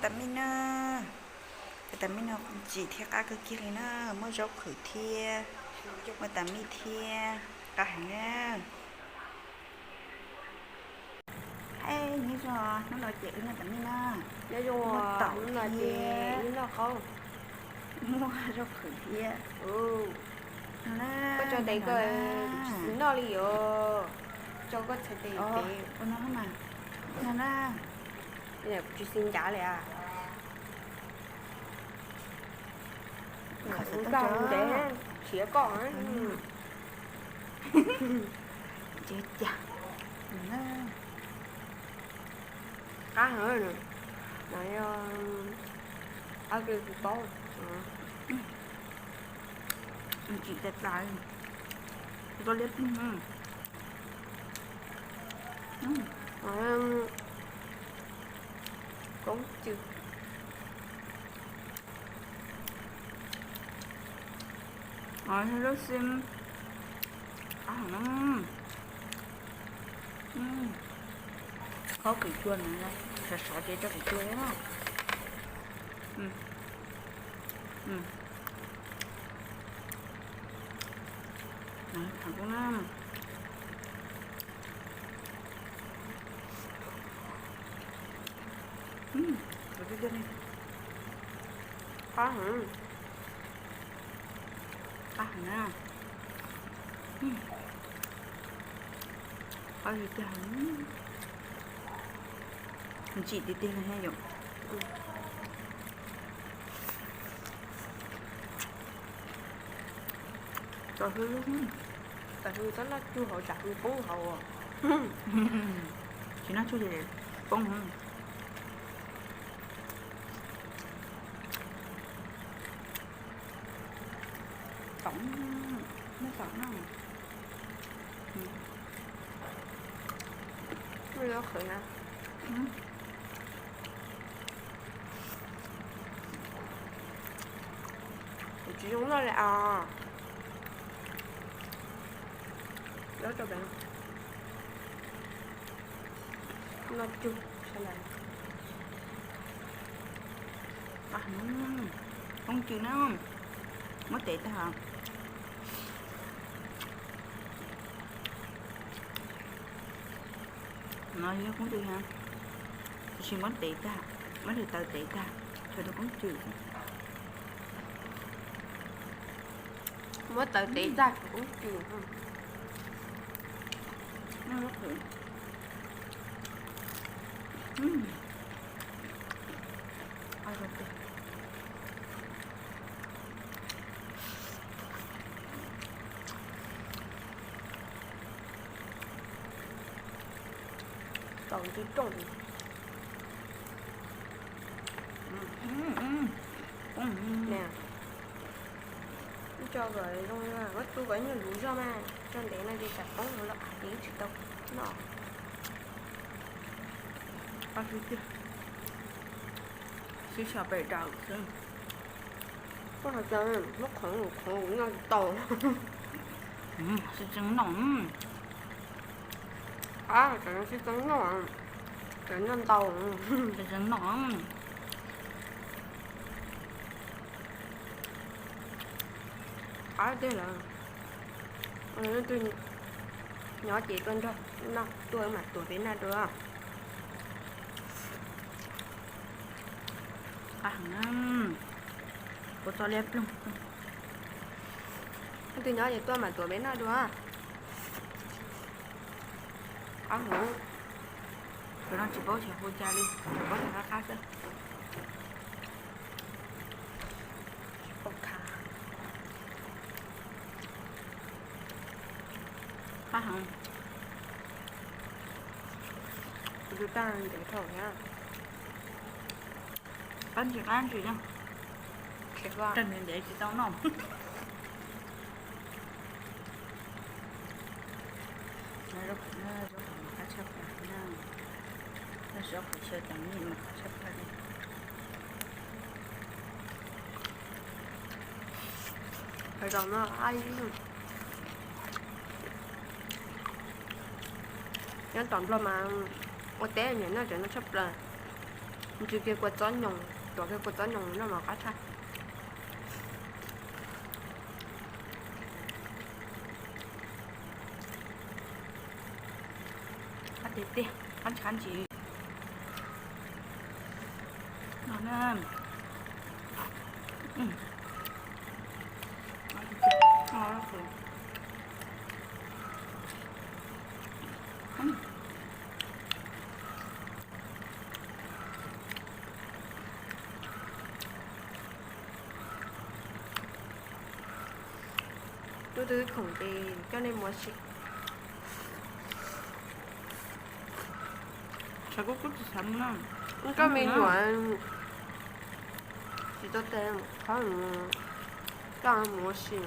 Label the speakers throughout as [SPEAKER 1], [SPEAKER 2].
[SPEAKER 1] tạm mình tạm mình cũng chỉ theo các cái kia nó mới rau khử thia mà tạm mình thia cả hàng hay như rồi nó nói chuyện là tạm mình
[SPEAKER 2] nói chung
[SPEAKER 1] mua
[SPEAKER 2] là
[SPEAKER 1] tỏi
[SPEAKER 2] nó là chuyện nó không
[SPEAKER 1] mua rau khử thia
[SPEAKER 2] có cho thấy cái nó đi rồi cho có thể thấy bé
[SPEAKER 1] con nó mà nó
[SPEAKER 2] bây giờ chú xin trả lại à
[SPEAKER 1] không
[SPEAKER 2] cần để xỉa con á
[SPEAKER 1] chết chà nó
[SPEAKER 2] cá nữa nè này ở kia cũng có
[SPEAKER 1] chị đẹp lại có liếp
[SPEAKER 2] cũng chưa
[SPEAKER 1] nó xem nó có cái chua này này sợ sợ chị cho cái chua đấy không này thằng con nó rồi cái đây
[SPEAKER 2] có hả
[SPEAKER 1] nè có gì chứ mình chỉ tí tí này hay dùng trời ơi luôn
[SPEAKER 2] tại vì đó là chú hậu chặt cũng hậu à
[SPEAKER 1] chỉ nói chú gì bông hơn tổng nó tổng nó
[SPEAKER 2] bây giờ khởi nè chỉ chúng nó là đó cho bạn nó chung sao lại
[SPEAKER 1] không chịu nó không mất tệ ta hả nói nó cũng được ha chỉ mất tệ ta mất được tờ tệ ta cho nó cũng chịu
[SPEAKER 2] mới tới tí ra cũng chịu
[SPEAKER 1] nó rất thử ai rồi kìa
[SPEAKER 2] còn cái trộn nè cho rồi luôn là mất tôi vẫn như lũ cho mà cho để nó đi chặt bóng nó lại tí chỉ đâu nó
[SPEAKER 1] ai rồi kìa xíu xào bể đào xương
[SPEAKER 2] có thật ra nó khoảng nó to
[SPEAKER 1] sẽ trứng nóng
[SPEAKER 2] cái nó sẽ trắng nó cái nó to
[SPEAKER 1] sẽ trứng nóng
[SPEAKER 2] đây là tôi nhỏ chị con cho nó tôi mà tuổi bên này được
[SPEAKER 1] có to đẹp luôn
[SPEAKER 2] tôi nhỏ chị tôi mà tuổi bên này được ngủ
[SPEAKER 1] rồi nó chỉ có chè hôi cha đi rồi có thể khác nữa khác không
[SPEAKER 2] tôi ta để thổi nha
[SPEAKER 1] ăn gì nha
[SPEAKER 2] thiệt quá
[SPEAKER 1] trần mình để chị tao nồng nó rất khá chấp nó rất phải chơi tầm nhìn mà chấp ra đi
[SPEAKER 2] phải rồi nó ai nó toàn là mà ô té nhỉ nó cho nó chấp là Chứ kia quật gió nhồng, đó cái quật gió nhồng nó mà cá cha.
[SPEAKER 1] ăn tê tê ăn chán chị ngon lắm ngon lắm rồi
[SPEAKER 2] Tôi thứ khổng thì cho nên mua xịt.
[SPEAKER 1] 자국국도 잡나?
[SPEAKER 2] 그러니까 민요한 지도 때 가면 까 뭐시.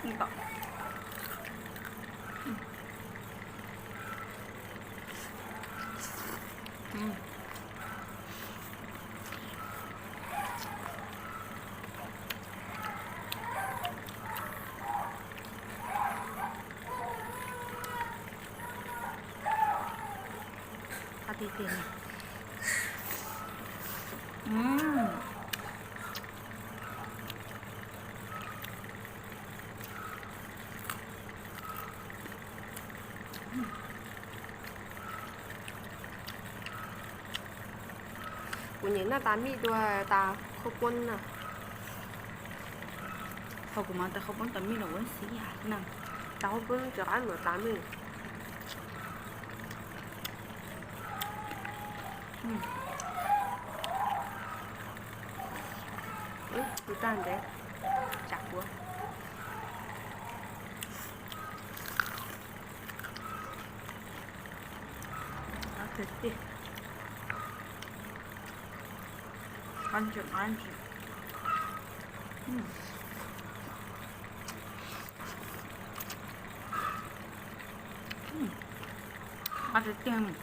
[SPEAKER 1] 이거. đi tiền này.
[SPEAKER 2] Của những nó tám mi đua ta không quân à.
[SPEAKER 1] Không có mà ta không muốn tắm mi là uống xí à nè.
[SPEAKER 2] Ta không quân chỉ ăn một tám mi. Tan đấy, chặt quá.
[SPEAKER 1] Đó thịt đi. Ăn chừng ăn chừng. ăn thịt tiền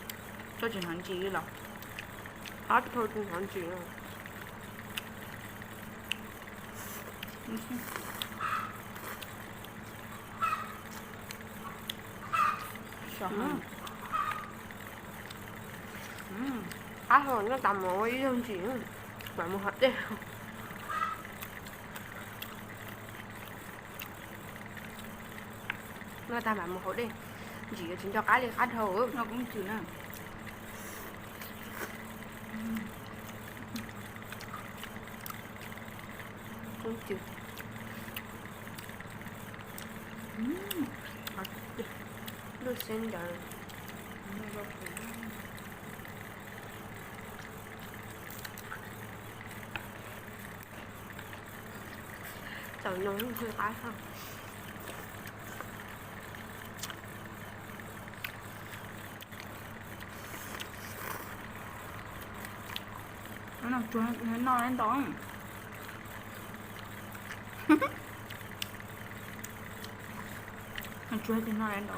[SPEAKER 1] cho chừng hành chị lọc.
[SPEAKER 2] Hết thôi chừng hành chị rồi. Thôi nó tầm một ý hơn chị mà mua hết đi. Nó ta mà mua hết đi. Chị chính cho cái đi khách thôi.
[SPEAKER 1] Nó cũng chịu nè.
[SPEAKER 2] Cũng chịu. Nước sen rồi. Trời nóng hơi tái không?
[SPEAKER 1] Nó nằm chuối nó no lên đó. Nó chuối thì no lên đó.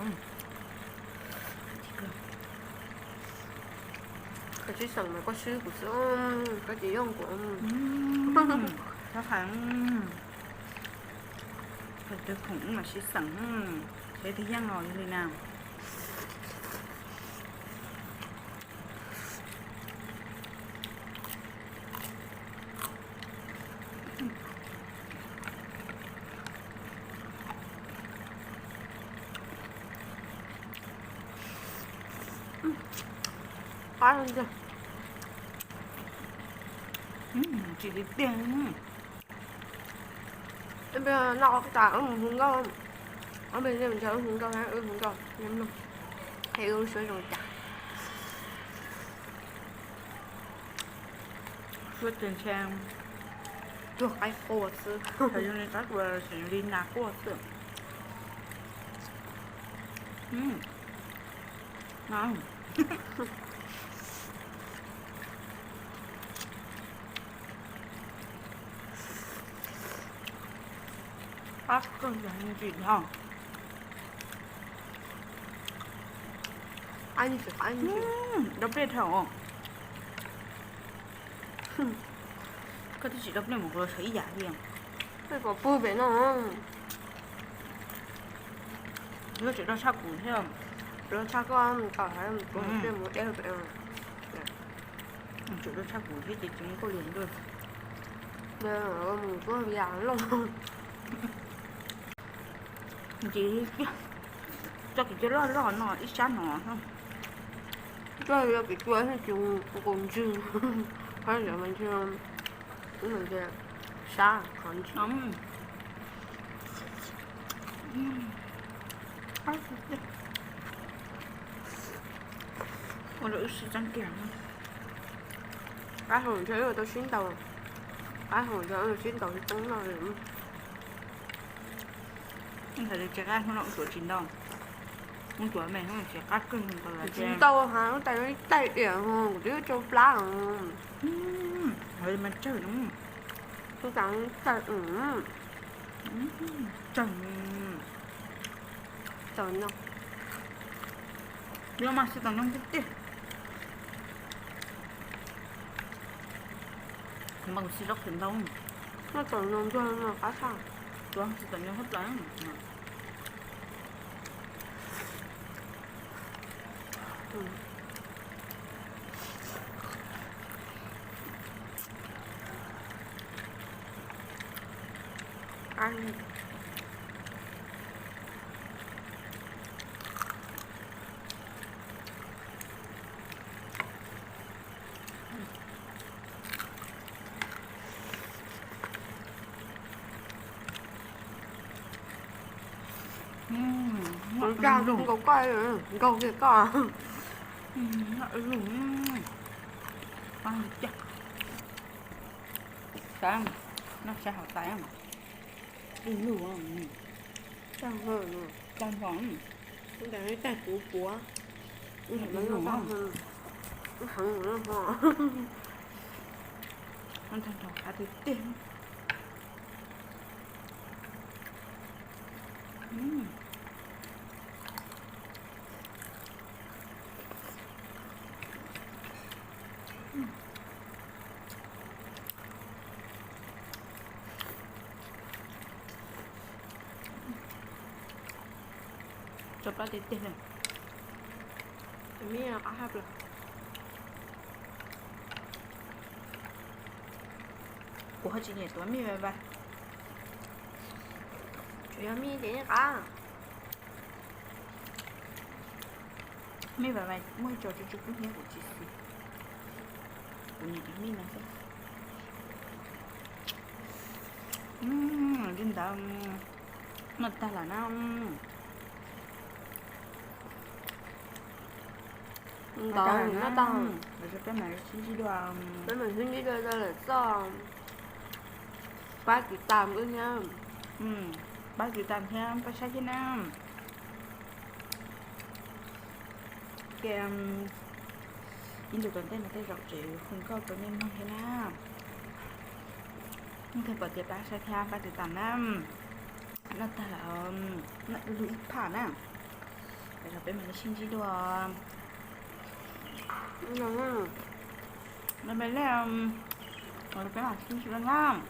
[SPEAKER 2] Cái chiếc sừng mà có sữa của sữa, có chỉ用của
[SPEAKER 1] nó phải tôi cũng mà sẽ sẵn thế thì giang ngồi như thế nào.
[SPEAKER 2] Quá luôn chưa?
[SPEAKER 1] Chỉ đi tiền.
[SPEAKER 2] Em bây giờ nọ cái tảng hùng câu không? Ở bên đây mình chơi hùng câu hả? Hùng câu nhắm luôn. Hay uống sữa rồi chặt.
[SPEAKER 1] Suốt trên trang.
[SPEAKER 2] Được cái khô sữa.
[SPEAKER 1] Thời gian này các vừa sẽ đi nạc của sữa. Ngon. Bác con dành gì hả?
[SPEAKER 2] Anh phải ăn chứ.
[SPEAKER 1] Đập lên thở. Có thể chỉ đập lên một rồi thấy giả đi không?
[SPEAKER 2] Cái có bươi bé nó.
[SPEAKER 1] 이거 제가 자꾸 해요.
[SPEAKER 2] rồi sao con còn phải cũng thêm một đeo vậy
[SPEAKER 1] 저도 자꾸 해지 좀 걸리는데.
[SPEAKER 2] đây là mình có vàng luôn
[SPEAKER 1] 이제 저기 저러 너 있잖아.
[SPEAKER 2] đây là cái chuối thì chúng cũng chừng hay là mình chưa mình chưa xa còn chứ
[SPEAKER 1] 아, 진짜. 오늘 시장 게
[SPEAKER 2] cái hồi thế rồi tôi xuyên tàu cái hồi thế rồi xuyên tàu thì cũng là
[SPEAKER 1] 근데 제가 하나 또 진다. muốn tuổi mày không sẽ cắt cưng còn là
[SPEAKER 2] chín tàu hả nó tay nó tay đẻ của đứa châu lá
[SPEAKER 1] rồi mình chơi nó
[SPEAKER 2] tôi chẳng tay
[SPEAKER 1] chồng
[SPEAKER 2] trời nhau
[SPEAKER 1] nhưng mà sẽ tao nông chút tiếc không bằng xí rốc tiền đâu
[SPEAKER 2] nó trời nông cho nó cá sao
[SPEAKER 1] tôi sẽ tao nông hết lắm
[SPEAKER 2] ăn con ra không có quay rồi câu kia có
[SPEAKER 1] chắc sao nó sẽ hảo tay không đừng lùa
[SPEAKER 2] chẳng hơn rồi
[SPEAKER 1] trong phòng
[SPEAKER 2] chúng ta thấy tay của nó
[SPEAKER 1] lùa
[SPEAKER 2] nó hơn nó hẳn nó ho
[SPEAKER 1] nó thành thỏ cá thứ tiên chụp ra tí tiền này
[SPEAKER 2] mi là cá hấp rồi
[SPEAKER 1] của họ chỉ nhảy tối mi về
[SPEAKER 2] chủ yếu mi cái cá
[SPEAKER 1] mi về mày mới cho chú cũng nhớ của chị xí của nhảy cái mi này xem đến đó nó ta là nó
[SPEAKER 2] nó to
[SPEAKER 1] rồi cho cái này xin chỉ đoàn
[SPEAKER 2] cái mình suy nghĩ ra là sao ba chỉ tạm nữa nha
[SPEAKER 1] ba chữ tạm theo ba sai chứ nam cái in được tên là cái rộng chịu không có cho nên không thế nào không thể bật cái ba sai theo ba chữ tạm nam nó ta là nó lũ phản à để cho bên mình xin chỉ đoàn nó mới là rồi cái là xin chỉ đoàn nam